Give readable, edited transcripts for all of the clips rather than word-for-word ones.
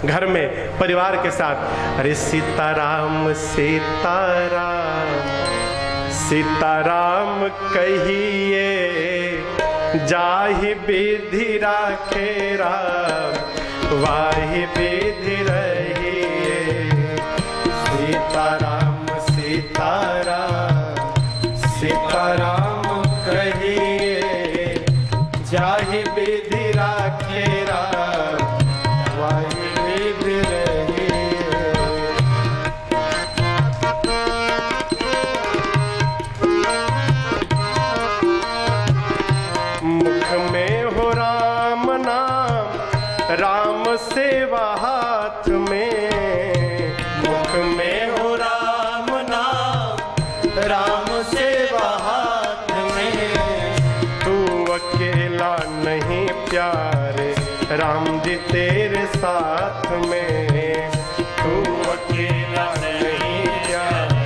घर में परिवार के साथ, अरे सीताराम सीताराम सीताराम कहिए, जाहि विधि राखे राम, वाहि विधि रहिए। सीताराम सीताराम सीताराम कहिए, जाहि विधि राखे राम, वाहि विधि रहिए। मुख में हो राम नाम, राम सेवा हाथ में। मुख में हो राम नाम, राम सेवा हाथ में। तू अकेला नहीं प्यारे, राम जी तेरे साथ में। तू अकेला नहीं प्यारे,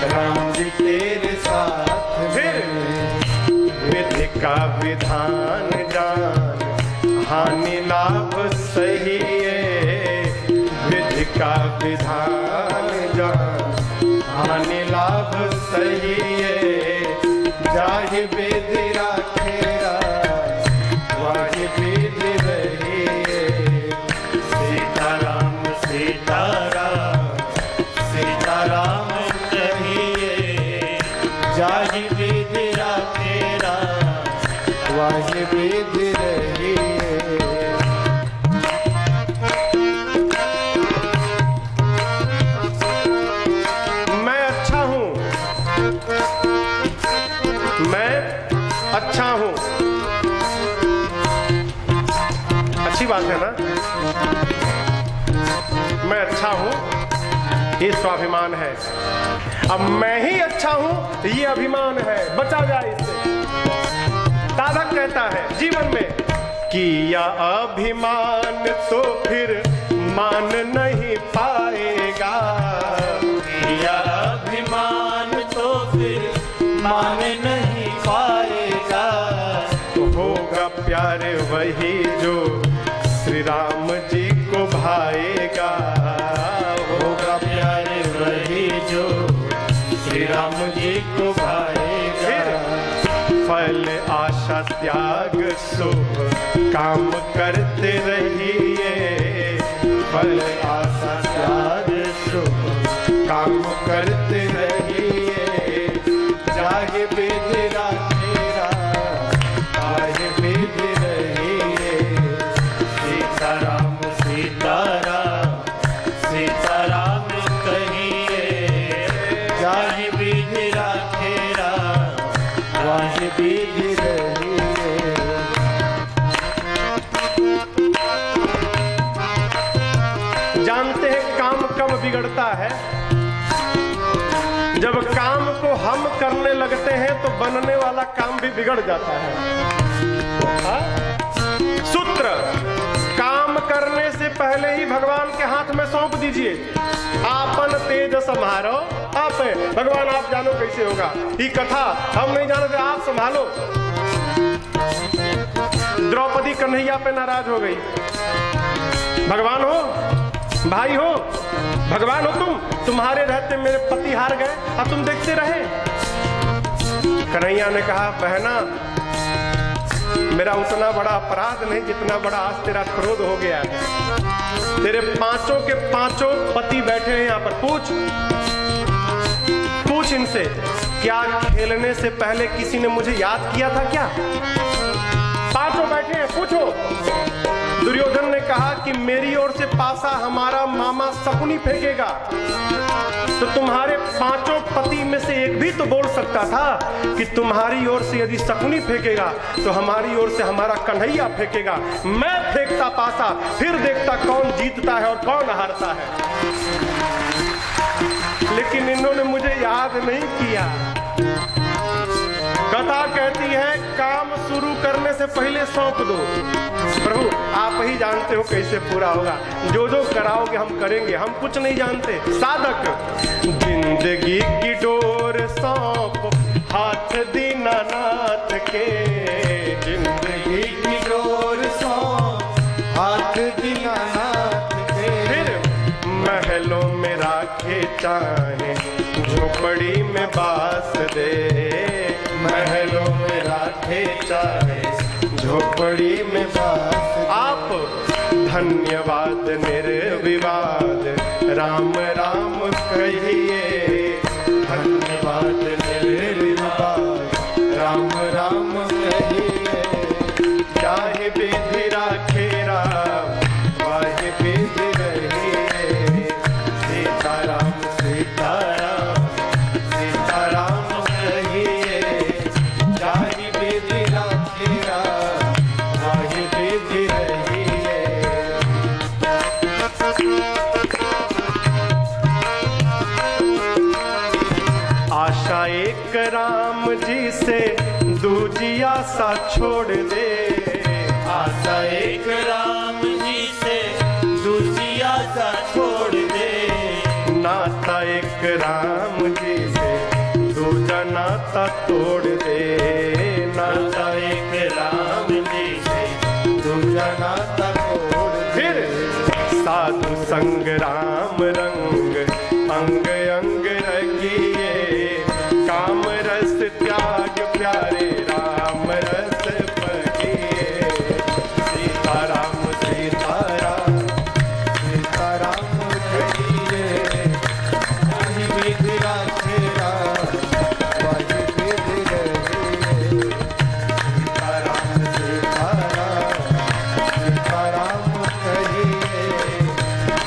राम जी तेरे साथ में। विधि का विधान जान, हानि लाभ सही है। विधि का विधान जान, हानि लाभ सही है। जाहि विधि राखे राम, वाहि विधि रहिए। सीताराम सीताराम सीताराम कहिए, जाहि विधि राखे राम, वाहि विधि रहिए। मैं अच्छा हूं, मैं अच्छा हूं, अच्छी बात है ना। मैं अच्छा हूं, ये स्वाभिमान है। अब मैं ही अच्छा हूं, ये अभिमान है। बचा जाए इससे। साधक कहता है जीवन में, किया अभिमान तो फिर मान नहीं पाएगा। किया अभिमान तो फिर मान नहीं पाएगा। होगा प्यारे वही जो श्री राम जी को भाएगा। होगा प्यारे वही जो श्री राम जी को भाएगा। फल आशा त्याग शुभ काम करते रहिए। फल आशा त्याग शुभ काम करते रहिए। जाहि विधि राखे राम, वाहि विधि रहिए। सीताराम सीताराम सीताराम कहिए, जाहि विधि राखे राम, वाहि विधि रहिए। जानते हैं काम कब बिगड़ता है? जब काम को हम करने लगते हैं तो बनने वाला काम भी बिगड़ जाता है। सूत्र, काम करने से पहले ही भगवान के हाथ में सौंप दीजिए। आपन तेज संभालो आप। भगवान आप जानो कैसे होगा। ये कथा हम नहीं जानते, आप संभालो। द्रौपदी कन्हैया पे नाराज हो गई। भगवान हो, भाई हो, भगवान हो तुम्हारे रहते मेरे पति हार गए और तुम देखते रहे। कन्हैया ने कहा, बहना मेरा उतना बड़ा अपराध नहीं जितना बड़ा आज तेरा क्रोध हो गया है। तेरे पांचों के पांचों पति बैठे हैं यहाँ पर। पूछ इनसे, क्या खेलने से पहले किसी ने मुझे याद किया था क्या? पांचों बैठे हैं, पूछो। दुर्योधन ने कहा कि मेरी ओर से पासा हमारा मामा शकुनी फेंकेगा, तो तुम्हारे पांचों पति में से एक भी तो बोल सकता था कि तुम्हारी ओर से यदि शकुनी फेंकेगा तो हमारी ओर से हमारा कन्हैया फेंकेगा। मैं फेंकता पासा, फिर देखता कौन जीतता है और कौन हारता है। लेकिन इन्होंने मुझे याद नहीं किया। कथा कहती है, काम शुरू करने से पहले सौंप दो। प्रभु आप ही जानते हो कैसे पूरा होगा। जो जो कराओगे हम करेंगे, हम कुछ नहीं जानते। साधक, जिंदगी की डोर सौंप हाथ दीनानाथ के। जिंदगी की डोर सौंप हाथ दीनानाथ चाहे झोपड़ी में बास दे, महलों में राखे चाहे झोपड़ी में बास। आप धन्यवाद निर्विवाद राम राम कहिए, धन्यवाद निर्विवाद राम राम कहिए। चाहे विधि राखे राम वाहे विधि रहिए, सीताराम सीताराम सीताराम कहिए। चाहे विधि राखे राम वाहे विधि रहिए। आशा एक राम जी से दूजी आशा छोड़ दे, आशा एक राम जी से दूसरी आशा छोड़ दे। नाता एक राम जी से दूजा नाता तोड़ दे, नाता एक राम जी से दूजा नाता तोड़ दे। फिर साधु संग राम रंग अंग अंग रगिए, काम रस त्याग प्यारे राम रस पगिए। सीताराम सीताराम सीताराम कहिए, वाहि विधि राखे राम वाहि विधि रहिए। सीताराम सीताराम सीताराम कहिए,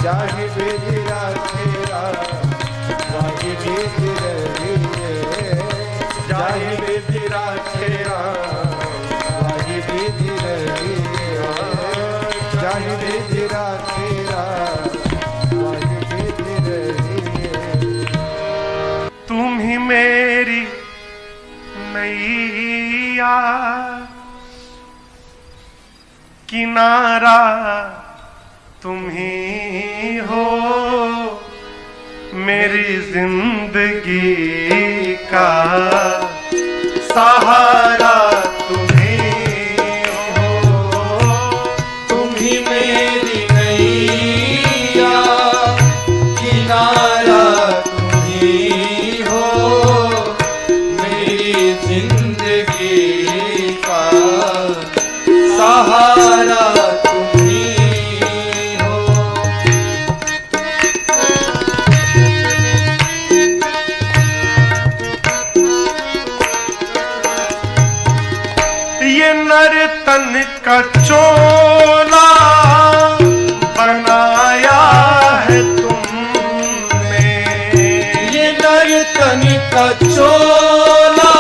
जाहि विधि राखे राम वाहि विधि रहिए। जाहि विधि राखे राम वाहि विधि रहिए, जाहि विधि राखे राम वाहि विधि रहिए। तुम ही मेरी नैया, किनारा तुम ही हो, मेरी जिंदगी का सहारा तुम ही हो। तुम ही मेरी नैया, किनारा तुम ही हो, मेरी जिंदगी का सहारा तुम ही हो। ये नर्तन का चोला बनाया है तुमने, ये नर्तन का चोला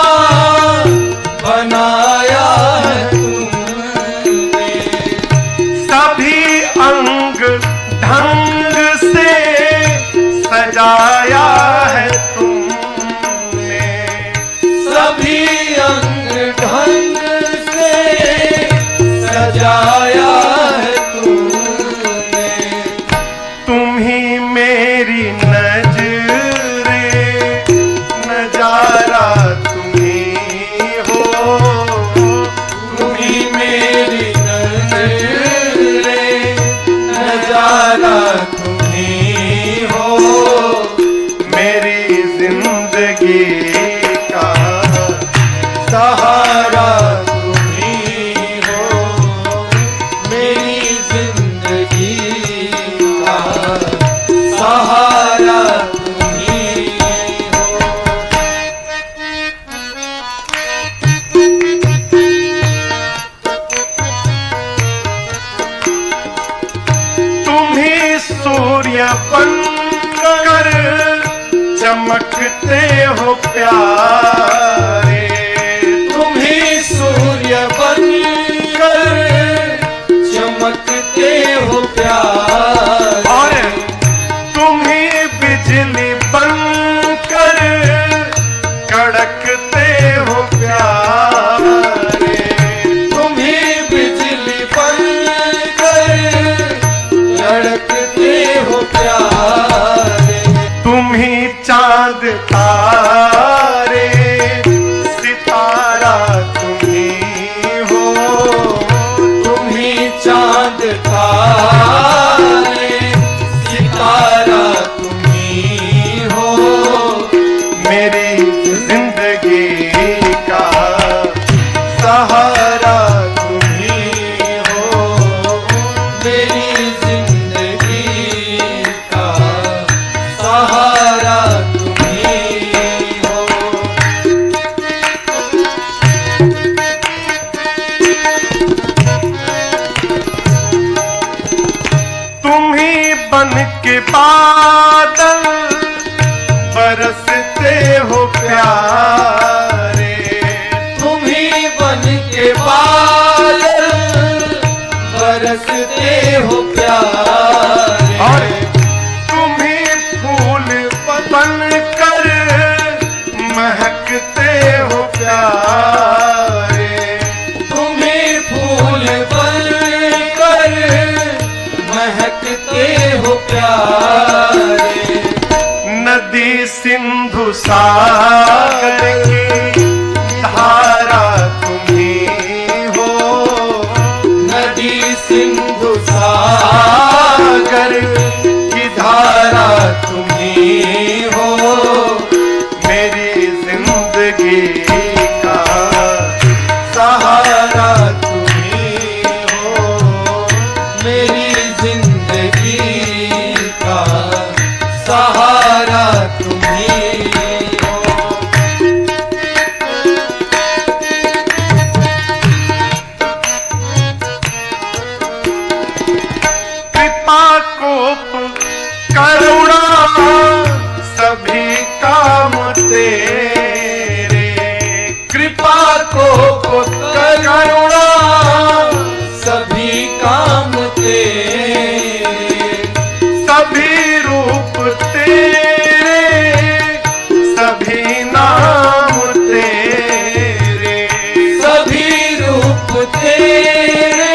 बनाया है तुमने। सभी अंग ढंग से सजाया है तुमने, सभी अंग ढंग से सजाया है तुमने। तुम ही मेरी नजरे नजारा तुम ही हो। तुम ही मेरी नजरे नजारा तुम ही हो, मेरी जिंदगी का सहारा तुम ही हो, मेरी जिंदगी का सहारा तुम ही हो। तुम ही सूर्य बनकर चमकते हो प्यारे, तुम ही सूर्य बनकर चमकते हो प्यारे। और तुम ही बिजली बनकर कड़कते हो प्यारे, तुम ही बिजली बनकर लड़कते हो प्यारे। तुम ही चांद तारे सितारा तुम ही हो। तुम ही चांद तारे सितारा तुम ही तुम ही बन के बादल बरसते हो प्यारे, तुम ही बन के बादल बरसते हो प्यारे, और तुम ही फूल बन कर महकते हो प्यारे, तुम ही फूल बन कर महकते हो प्यारे। नदी सिंधु सागर की धारा तुम ही हो, नदी सिंधु सागर की धारा तुम ही हो, मेरी जिंदगी का सहारा तुम ही हो, मेरी जिंदगी का सहारा तुम ही हो। कृपा कोप करुणा सभी काम तेरे, कृपा को करुणा सभी काम तेरे, सभी रूप तेरे, सभी नाम तेरे, सभी रूप तेरे,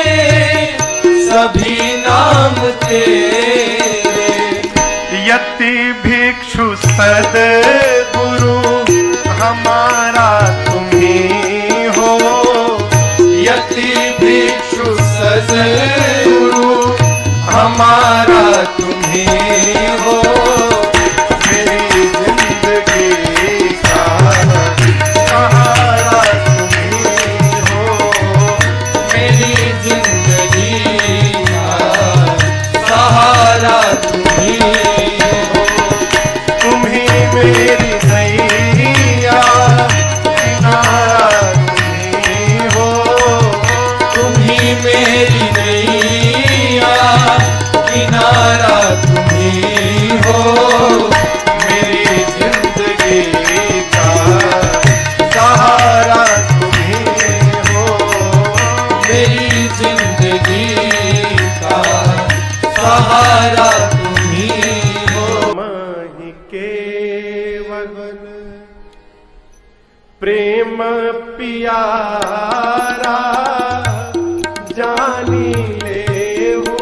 सभी नाम तेरे। यति भिक्षु सद्गुरु हमारा तुम ही हो, यति भिक्षु सद्गुरु हमारा तुम ही हो, मेरी जिंदगी का सहारा तुम ही हो, मेरी जिंदगी का सहारा तुम ही हो। तुम ही मेरी नैया किनारा तुम ही हो, तुम ही मेरी नैया किनारा तुम ही हो, मेरी जिंदगी का सहारा तुम ही हो, मेरी जिंदगी का सहारा तुम ही हो। महि केवल प्रेम पियारा जानी लेहु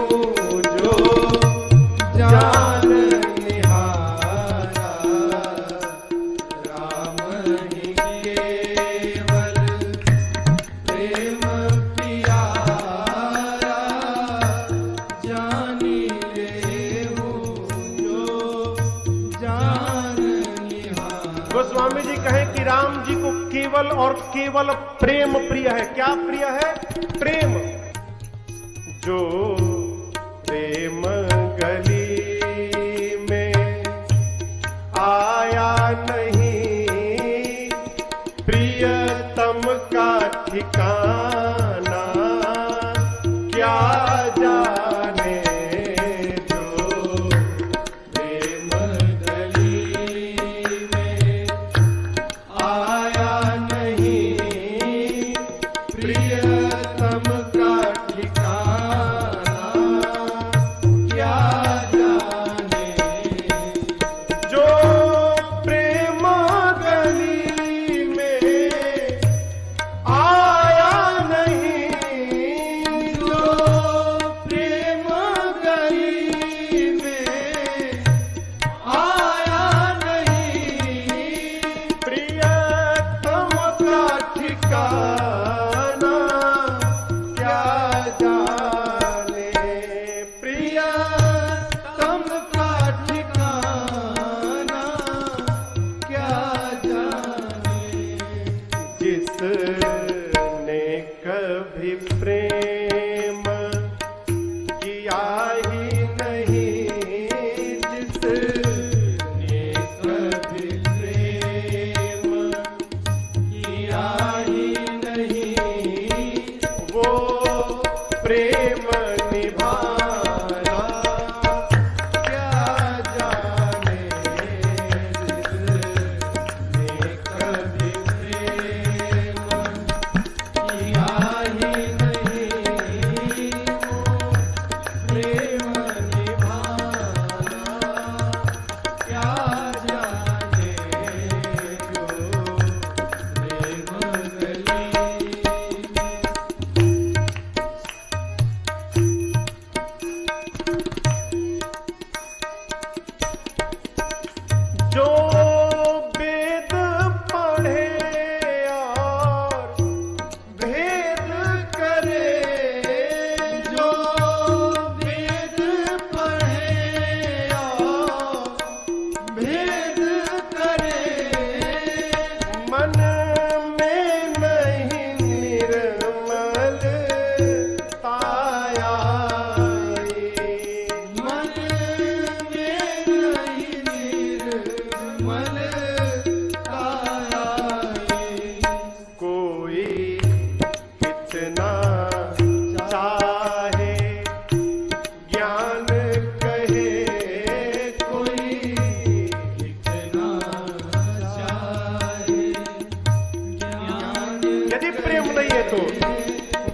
जो जान निहारा, राम ही केवल प्रेम प्यारा जानी लेहु जो जान निहारा। गोस्वामी जी कहें कि राम जी को केवल और केवल प्रेम प्रिय है। क्या प्रिय है? प्रेम। जो प्रेम गली में आया नहीं, प्रियतम का ठिकाना क्या जाने, जो प्रेम गली में आया नहीं, प्रियतम का ठिकाना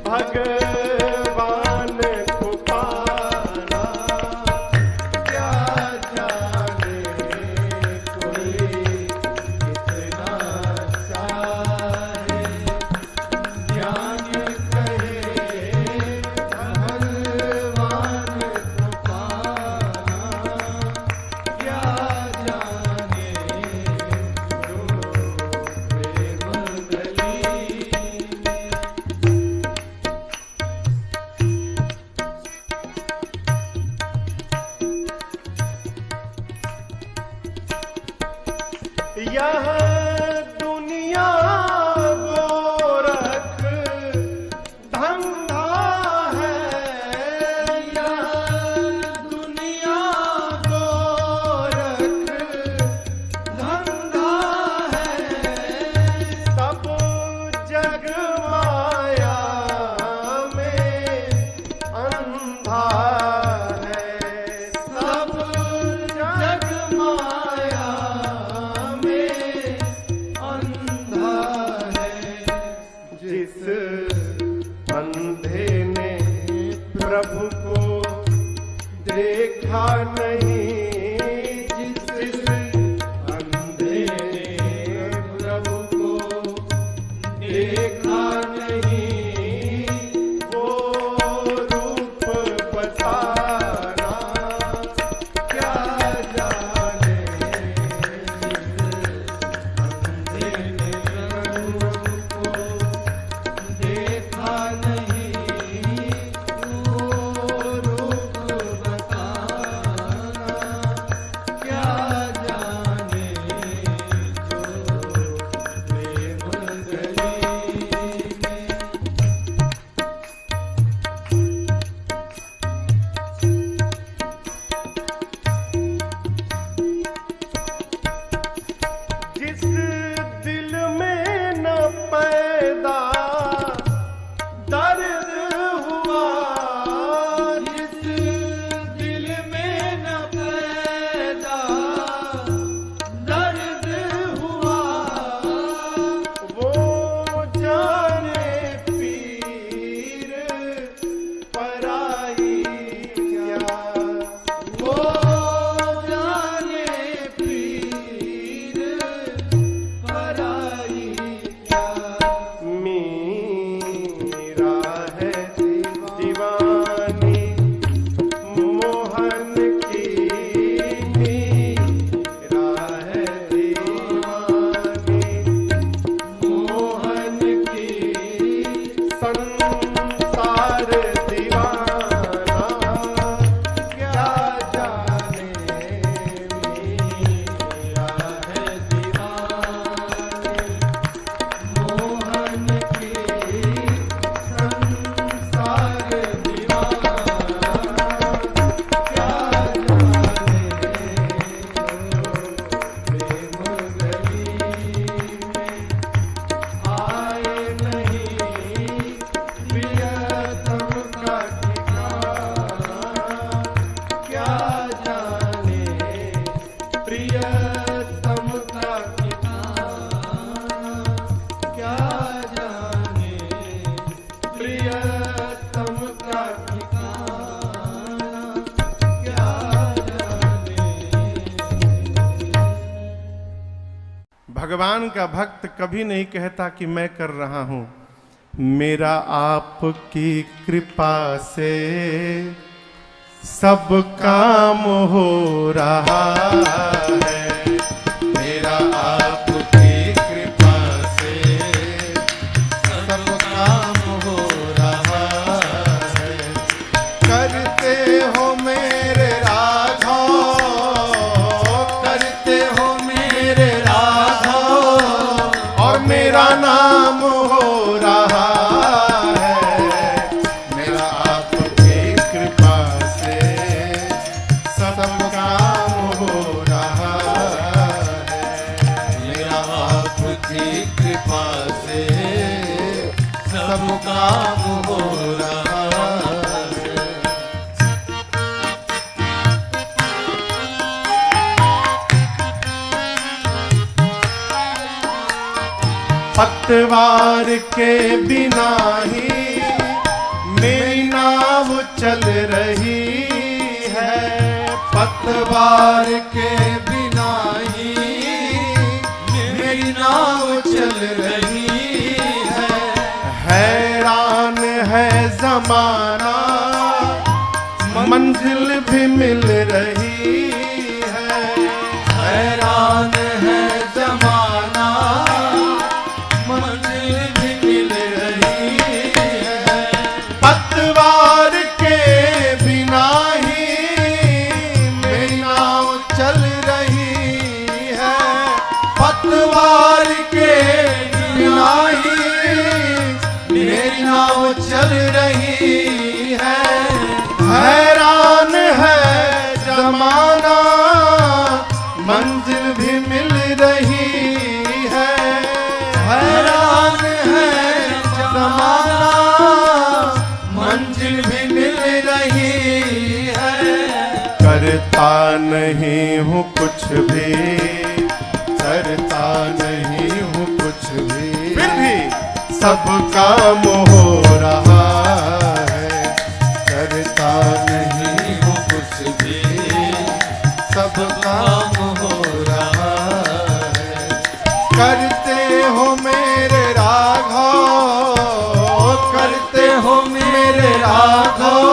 भगवान को पाना क्या जाने कोई कितना चाहे ज्ञान कहे भगवान को पाना क्या जाने जो प्रेम गली यहाँ दुनिया गोरख धंधा है, यहाँ दुनिया गोरख धंधा है, सब जग माया में अंधा है, सब जग माया जिस अंधे ने प्रभु को देखा नहीं, जिस अंधे ने प्रभु को देखा नहीं, वो रूप बताना क्या जाने, अंधे ने प्रभु को देखा नहीं, वो रूप बताना क्या जाने, जो प्रेम गली जिस दिल में न पैदा दर्द हुआ, जिस दिल में न पैदा दर्द हुआ, वो जाने पीर पराई क्या, वो जाने पीर पराई क्या, मीरा है दीवानी मोहन की, मीरा है दीवानी मोहन की, संसार दीवाना क्या जाने, मीरा है दीवानी मोहन की, संसार दीवाना क्या जाने, प्रेम गली में आए नहीं, प्रियतम का ठिकाना क्या जाने, प्रियतम का ठिकाना क्या जाने, प्रियतम का ठिकाना क्या जाने। भगवान का भक्त कभी नहीं कहता कि मैं कर रहा हूं, मेरा आपकी कृपा से सब काम हो रहा है, मेरा आपकी कृपा से सब काम हो रहा है, करते हो मेरे राघव, करते हो मेरे राघव, और मेरा नाम हो रहा है, मेरा आपकी कृपा से पतवार के बिना ही मेरी नाव चल रही है, पतवार के बिना ही मेरी नाव चल रही है। हैरान है जमाना मंजिल भी मिल रही है, हैरान है जमाना मंजिल भी मिल रही है। पतवार के बिना ही मेरी नाव चल रही है, पतवार के बिना ही मेरी नाव चल रही है। हैरान है जमाना मंजिल भी मिल रही है, हैरान है जमाना मंजिल भी मिल रही है। करता नहीं हूँ कुछ भी, करता नहीं हूँ कुछ भी, फिर भी सब काम हो रहा है। करता नहीं हूँ कुछ भी, सब काम हो रहा है। करते हो मेरे राघव, करते हो मेरे राघव,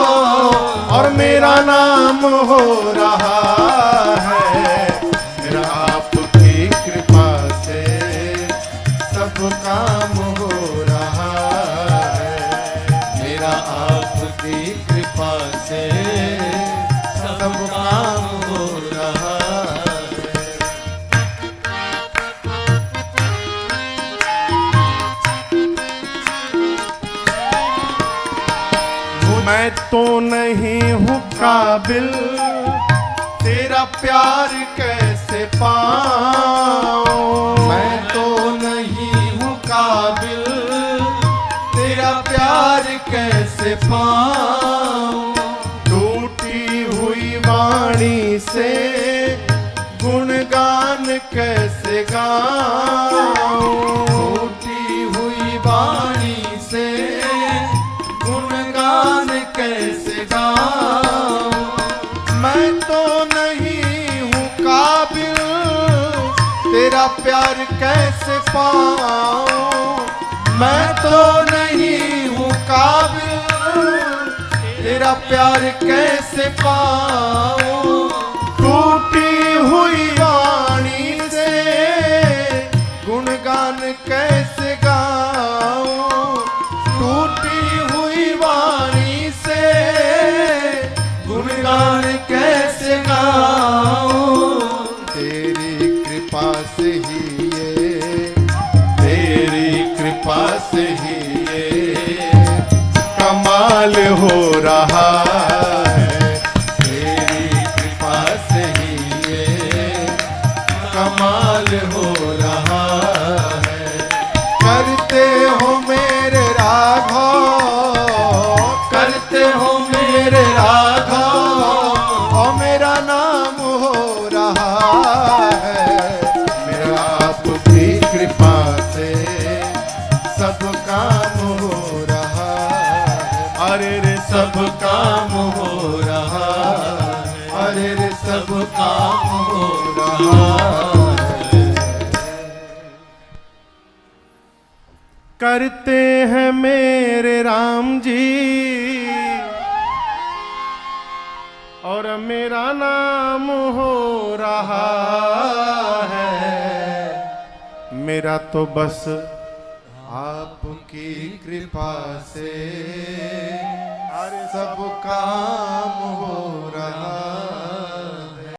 और मेरा नाम हो रहा है। मेरा आपकी कृपा से सब काम हो रहा है, मेरा आपकी कृपा से सब काम हो रहा है। मैं तो नहीं हूँ काबिल तेरा प्यार कैसे पाऊं, मैं तो नहीं हूँ काबिल तेरा प्यार कैसे पाऊं। टूटी हुई वाणी से गुणगान कैसे गाऊं, टूटी हुई वाणी से गुणगान कैसे गाऊं। मैं तो नहीं हूँ काबिल तेरा प्यार कैसे पाऊं, मैं तो नहीं हूँ काबिल तेरा प्यार कैसे पाऊं। टूटी हुई वाणी से गुणगान कैसे गाऊं, टूटी हुई वाणी से गुणगान कैसे गाऊं। तेरी कृपा से ही ये, तेरी कृपा से ही ये कमाल हो रहा है। तेरी कृपा से ही ये कमाल हो रहा है। करते हो मेरे राघव, करते हो मेरे राघव, और मेरा नाम हो रहा है। मेरा आपकी कृपा से सब काम हो रहा है। अरे रे सब काम हो रहा है। अरे रे सब काम हो रहा है। करते हैं मेरे राम जी, और मेरा नाम हो रहा है। मेरा तो बस आपकी कृपा से सब काम हो रहा